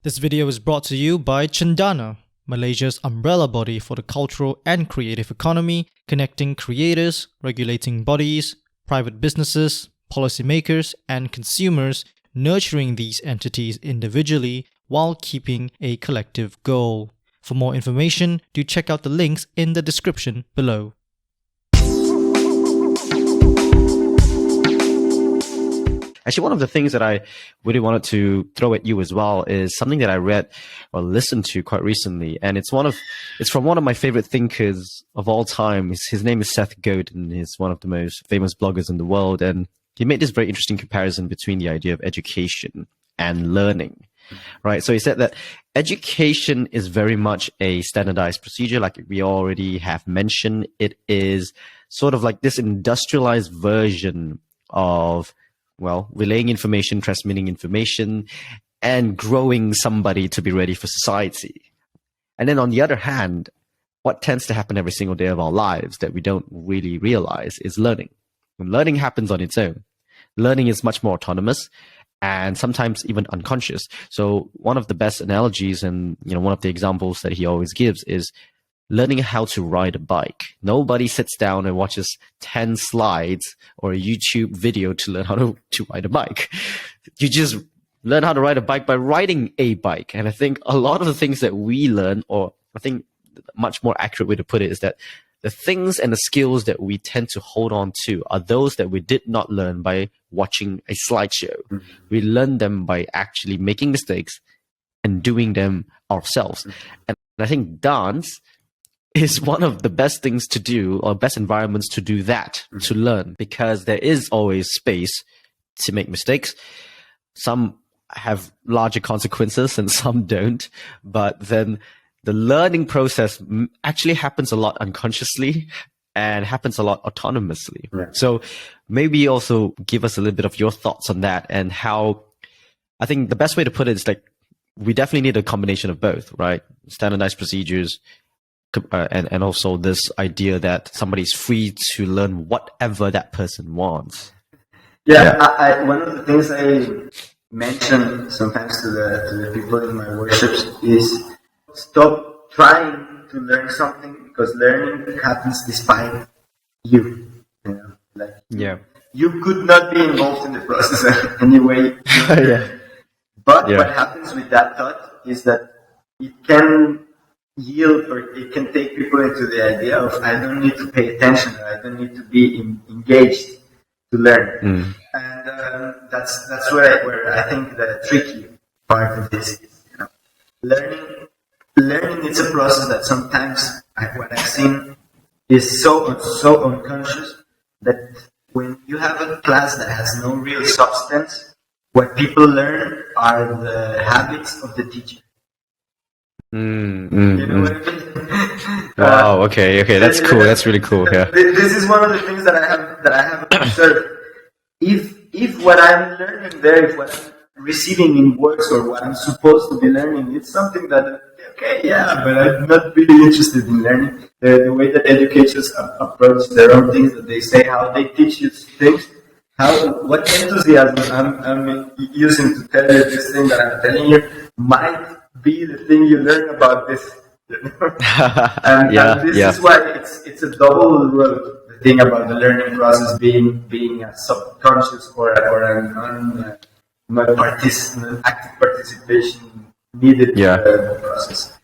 This video is brought to you by CENDANA, Malaysia's umbrella body for the cultural and creative economy, connecting creators, regulating bodies, private businesses, policymakers, and consumers, nurturing these entities individually while keeping a collective goal. For more information, do check out the links in the description below. Actually, one of the things that I really wanted to throw at you as well is something that I read or listened to quite recently, and it's from one of my favorite thinkers of all time. His name is Seth Godin. He's one of the most famous bloggers in the world, and he made this very interesting comparison between the idea of education and learning. Right. So he said that education is very much a standardized procedure, like we already have mentioned. It is sort of like this industrialized version of, well, relaying information, transmitting information, and growing somebody to be ready for society. And then on the other hand, what tends to happen every single day of our lives that we don't really realize is learning. When learning happens on its own, learning is much more autonomous and sometimes even unconscious. So one of the best analogies and one of the examples that he always gives is learning how to ride a bike. Nobody sits down and watches 10 slides or a YouTube video to learn how to ride a bike. You just learn how to ride a bike by riding a bike. And I think a lot of the things that we learn, or I think a much more accurate way to put it is that the things and the skills that we tend to hold on to are those that we did not learn by watching a slideshow. Mm-hmm. We learn them by actually making mistakes and doing them ourselves. Mm-hmm. And I think dance is one of the best things to do, or best environments to do that, to learn, because there is always space to make mistakes. Some have larger consequences and some don't, but then the learning process actually happens a lot unconsciously and happens a lot autonomously. Right. So maybe also give us a little bit of your thoughts on that, and how, I think the best way to put it is like, we definitely need a combination of both, right? Standardized procedures, and also this idea that somebody's free to learn whatever that person wants. Yeah. One of the things I mention sometimes to the people in my workshops is stop trying to learn something, because learning happens despite you. You could not be involved in the process anyway. But what happens with that thought is that it can yield, or it can take people into the idea of, I don't need to pay attention, or I don't need to be engaged to learn. And that's where I think the tricky part of this is. Learning is a process that sometimes, what I've seen, is so unconscious that when you have a class that has no real substance, what people learn are the habits of the teacher. You know what I mean? Wow. Okay. That's cool. That's really cool. Yeah. This is one of the things that I have observed. If what I'm learning there, if what I'm receiving in works, or what I'm supposed to be learning, it's something that, but I'm not really interested in learning. The way that educators approach their own things, that they say, how they teach you things, what enthusiasm I'm using to tell you this thing that I'm telling you might be the thing you learn about this. And this is why it's a double road. The thing about the learning process being a subconscious or an active participation needed in the process.